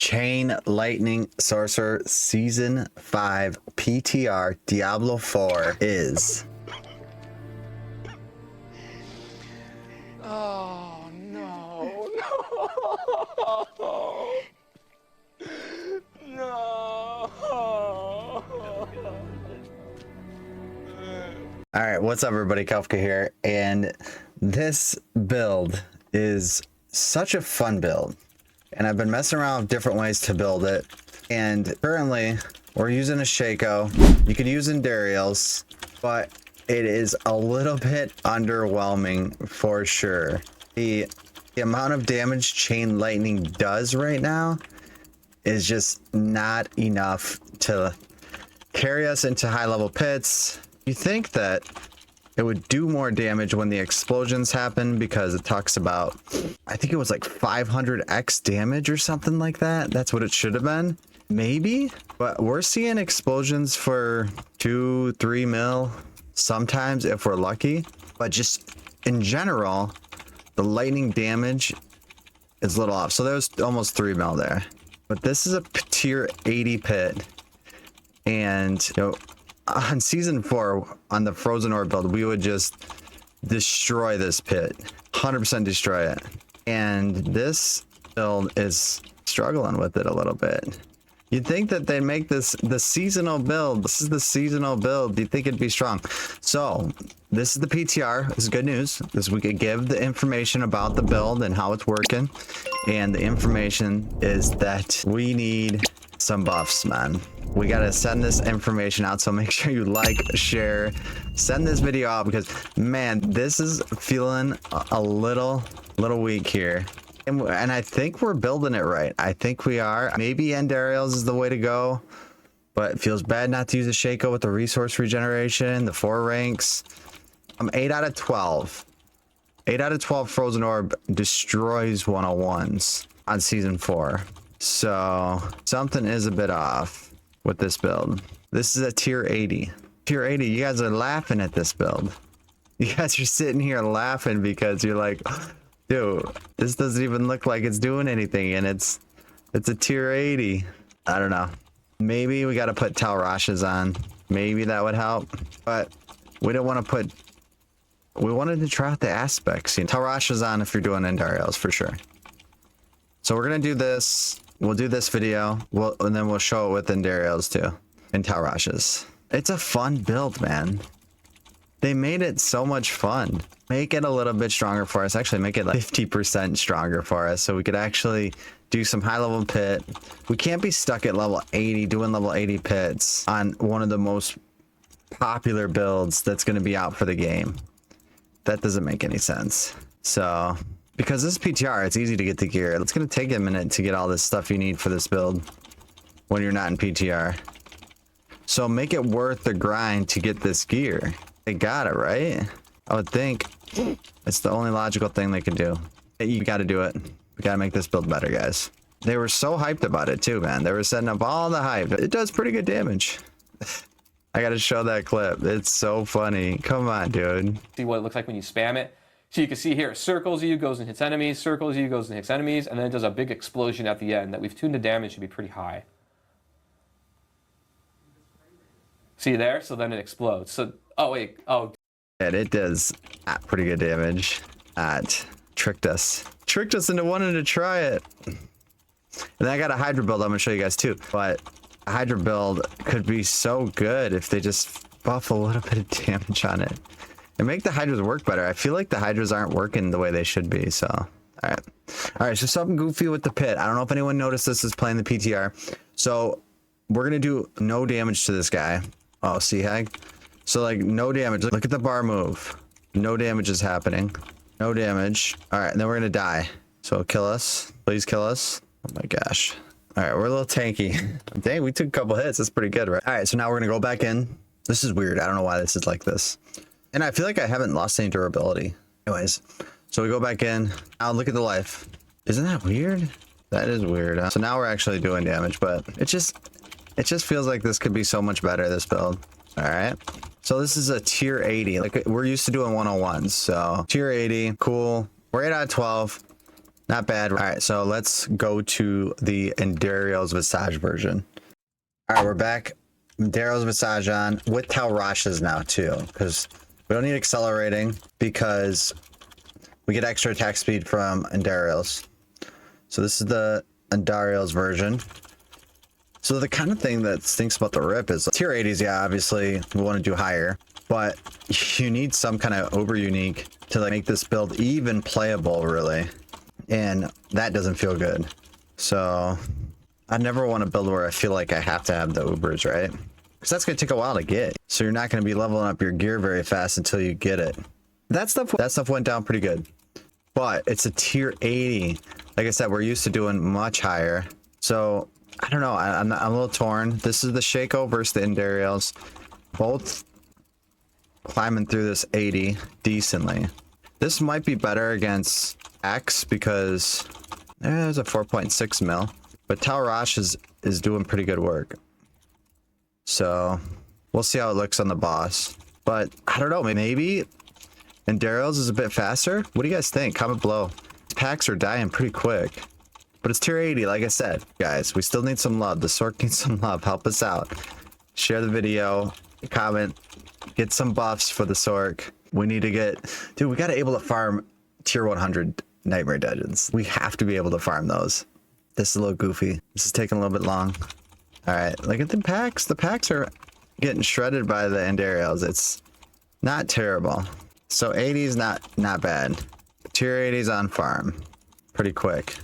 Chain Lightning Sorcerer Season 5 PTR Diablo 4 is... Oh, no, no, no. All right, what's up everybody, Kafka here, and this build is such a fun build, and I've been messing around with different ways to build it, and currently we're using a Shako. You could use Andariels, but it is a little bit underwhelming for sure. The amount of damage Chain Lightning does right now is just not enough to carry us into high level pits. You think that it would do more damage when the explosions happen, because it talks about, I think it was like 500x damage or something like that. That's what it should have been, maybe. But we're seeing explosions for 2-3 mil sometimes if we're lucky. But just in general, the lightning damage is a little off. So there's almost 3 mil there. But this is a tier 80 pit, and you know, on season 4 on the Frozen Orb build, we would just destroy this pit, 100% destroy it. And this build is struggling with it a little bit. You'd think that they'd make this the seasonal build. This is the seasonal build. You'd think it'd be strong. So this is the PTR. This is good news. This, we could give the information about the build and how it's working. And the information is that we need some buffs, man. We gotta send this information out, so make sure you like, share, send this video out, because man, this is feeling a little weak here. And I think we're building it right. I think we are. Maybe Andariels is the way to go, but it feels bad not to use a Shako with the resource regeneration, the 4 ranks. 8 out of 12. 8 out of 12 Frozen Orb destroys 101s on season 4. So something is a bit off with this build. This is a tier 80. Tier 80, you guys are laughing at this build. You guys are sitting here laughing because you're like, dude, this doesn't even look like it's doing anything, and it's a tier 80. I don't know. Maybe we got to put Talrashas on. Maybe that would help, but we don't want to put... We wanted to try out the aspects. You know, Talrashas on if you're doing Andariels for sure. So we're gonna do this. We'll do this video, and then we'll show it with Andariels too, and Talrashas. It's a fun build, man. They made it so much fun. Make it a little bit stronger for us. Actually, make it like 50% stronger for us, so we could actually do some high level pit. We can't be stuck at level 80 doing level 80 pits on one of the most popular builds that's going to be out for the game. That doesn't make any sense. So, because this is PTR, it's easy to get the gear. It's going to take a minute to get all this stuff you need for this build when you're not in PTR. So make it worth the grind to get this gear. They got it, right? I would think it's the only logical thing they could do. You got to do it. We got to make this build better, guys. They were so hyped about it too, man. They were setting up all the hype. It does pretty good damage. I got to show that clip. It's so funny. Come on, dude. See what it looks like when you spam it. So you can see here, it circles you, goes and hits enemies, circles you, goes and hits enemies, and then it does a big explosion at the end that we've tuned the damage to be pretty high. See there? So then it explodes. So, oh wait, oh. And it does pretty good damage. Tricked us. Tricked us into wanting to try it. And then I got a Hydra build I'm going to show you guys too. But a Hydra build could be so good if they just buff a little bit of damage on it. And make the Hydras work better. I feel like the Hydras aren't working the way they should be, so... Alright, so something goofy with the pit. I don't know if anyone noticed this is playing the PTR. So, we're gonna do no damage to this guy. Oh, see, Hag? So, like, no damage. Look at the bar move. No damage is happening. No damage. Alright, and then we're gonna die. So, kill us. Please kill us. Oh my gosh. Alright, we're a little tanky. Dang, we took a couple hits. That's pretty good, right? Alright, so now we're gonna go back in. This is weird. I don't know why this is like this. And I feel like I haven't lost any durability. Anyways, so we go back in. Now look at the life. Isn't that weird? That is weird. So now we're actually doing damage, but it just feels like this could be so much better, this build. All right. So this is a tier 80. Like we're used to doing 101s. So tier 80, cool. We're 8 out of 12. Not bad. All right, so let's go to the Andariels Visage version. All right, we're back. Andariels Visage on with Talrash's now too, because we don't need accelerating because we get extra attack speed from Andariels. So this is the Andariels version. So the kind of thing that stinks about the rip is tier 80s, yeah, obviously we want to do higher, but you need some kind of uber unique to like make this build even playable, really. And that doesn't feel good. So I never want to build where I feel like I have to have the ubers, right? Because that's going to take a while to get. So you're not going to be leveling up your gear very fast until you get it. That stuff went down pretty good. But it's a tier 80. Like I said, we're used to doing much higher. So I don't know. I'm a little torn. This is the Shako versus the Andariels. Both climbing through this 80 decently. This might be better against X because there's a 4.6 mil. But Talrash is doing pretty good work. So we'll see how it looks on the boss. But I don't know. Maybe Andariels is a bit faster. What do you guys think? Comment below. Packs are dying pretty quick. But it's tier 80, like I said. Guys, we still need some love. The Sorc needs some love. Help us out. Share the video. Comment. Get some buffs for the Sorc. We need to get... Dude, we got to be able to farm tier 100 Nightmare Dungeons. We have to be able to farm those. This is a little goofy. This is taking a little bit long. All right. Look at the packs. The packs are getting shredded by the Andariels. It's not terrible. So 80 is not bad. Tier 80's on farm. Pretty quick.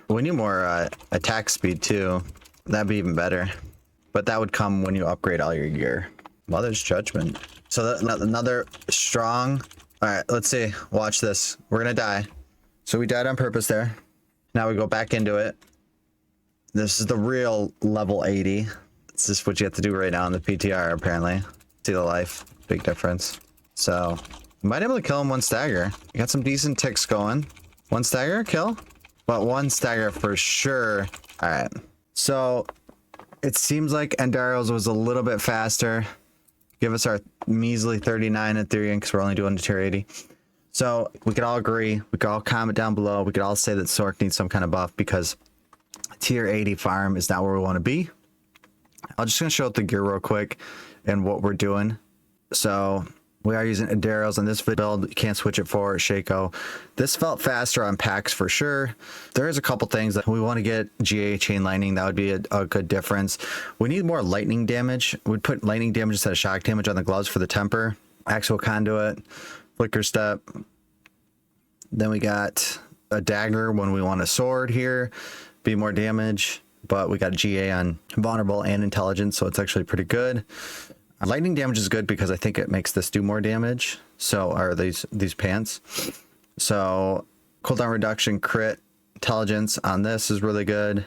We need more attack speed too. That'd be even better. But that would come when you upgrade all your gear. Mother's Judgment. So another strong... All right, let's see. Watch this. We're going to die. So we died on purpose there. Now we go back into it. This is the real level 80. This is what you have to do right now in the PTR, apparently. See the life. Big difference. So, we might be able to kill him one stagger. We got some decent ticks going. One stagger, kill. But one stagger for sure. All right. So, it seems like Andariels was a little bit faster. Give us our measly 39 Ethereum because we're only doing the tier 80. So, we could all agree. We could all comment down below. We could all say that Sorc needs some kind of buff because tier 80 farm is not where we want to be. I'm just going to show up the gear real quick and what we're doing. So we are using Andariels on this build. You can't switch it for Shako. This felt faster on packs for sure. There is a couple things that we want to get GA chain lightning. That would be a good difference. We need more lightning damage. We'd put lightning damage instead of shock damage on the gloves for the temper. Actual conduit, flicker step. Then we got a dagger when we want a sword here. Be more damage, but we got GA on vulnerable and intelligence, so it's actually pretty good. Lightning damage is good because I think it makes this do more damage. So are these pants. So cooldown reduction, crit, intelligence on this is really good.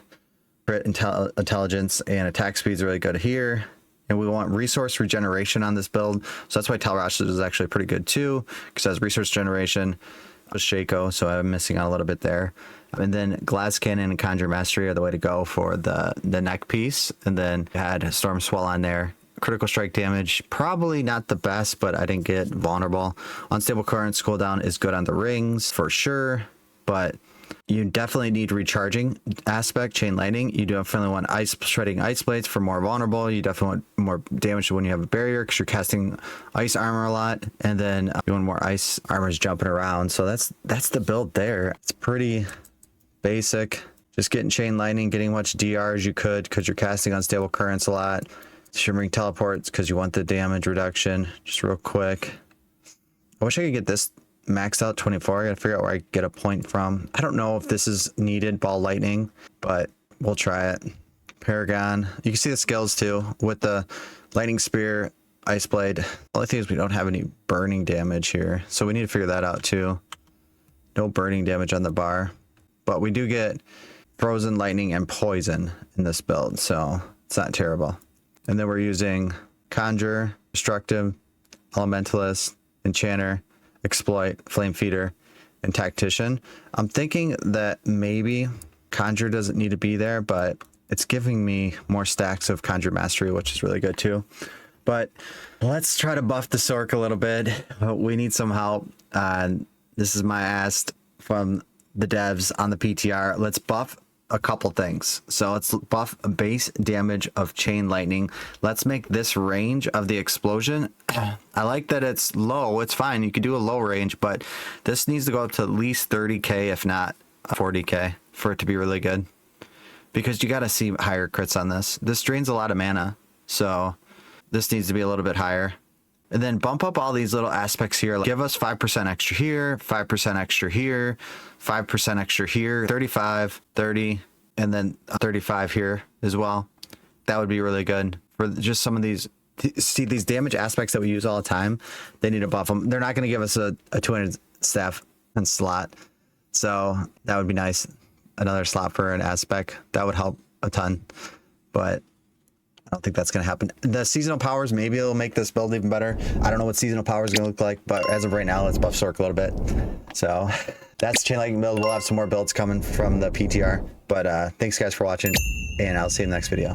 Crit, intelligence, and attack speed is really good here. And we want resource regeneration on this build. So that's why Talrash is actually pretty good too, because it has resource generation. With Shako, so I'm missing out a little bit there. And then Glass Cannon and Conjure Mastery are the way to go for the neck piece. And then had Storm Swell on there. Critical strike damage, probably not the best, but I didn't get vulnerable. Unstable currents cooldown is good on the rings for sure, but you definitely need recharging aspect, chain lightning. You definitely want ice shredding ice blades for more vulnerable. You definitely want more damage when you have a barrier because you're casting ice armor a lot, and then you want more ice armors jumping around. So that's the build there. It's pretty basic. Just getting chain lightning, getting much DR as you could because you're casting unstable currents a lot. Shimmering teleports because you want the damage reduction. Just real quick. I wish I could get this maxed out 24. I gotta figure out where I get a point from. I don't know if this is needed, ball lightning, but we'll try it. Paragon. You can see the skills too with the lightning spear, ice blade. The only thing is we don't have any burning damage here, so we need to figure that out too. No burning damage on the bar, but we do get frozen lightning and poison in this build, so it's not terrible. And then we're using Conjure, Destructive, Elementalist, Enchanter, Exploit, Flame Feeder, and Tactician. I'm thinking that maybe Conjure doesn't need to be there, but it's giving me more stacks of Conjure Mastery, which is really good too. But let's try to buff the Sorc a little bit. We need some help. This is my ask from the devs on the PTR, let's buff a couple things. So let's buff base damage of chain lightning. Let's make this range of the explosion. I like that it's low. It's fine. You could do a low range, but this needs to go up to at least 30k, if not 40k, for it to be really good. Because you got to see higher crits on this. This drains a lot of mana, so this needs to be a little bit higher. And then bump up all these little aspects here. Like give us 5% extra here, 5% extra here, 5% extra here, 35, 30, and then 35 here as well. That would be really good for just some of these. See, these damage aspects that we use all the time, they need to buff them. They're not going to give us a 200 staff and slot. So that would be nice. Another slot for an aspect. That would help a ton. But I don't think that's going to happen. The seasonal powers, maybe it'll make this build even better. I don't know what seasonal powers are going to look like, but as of right now, let's buff Sork a little bit. So that's chain lightning build. We'll have some more builds coming from the PTR. But thanks guys for watching, and I'll see you in the next video.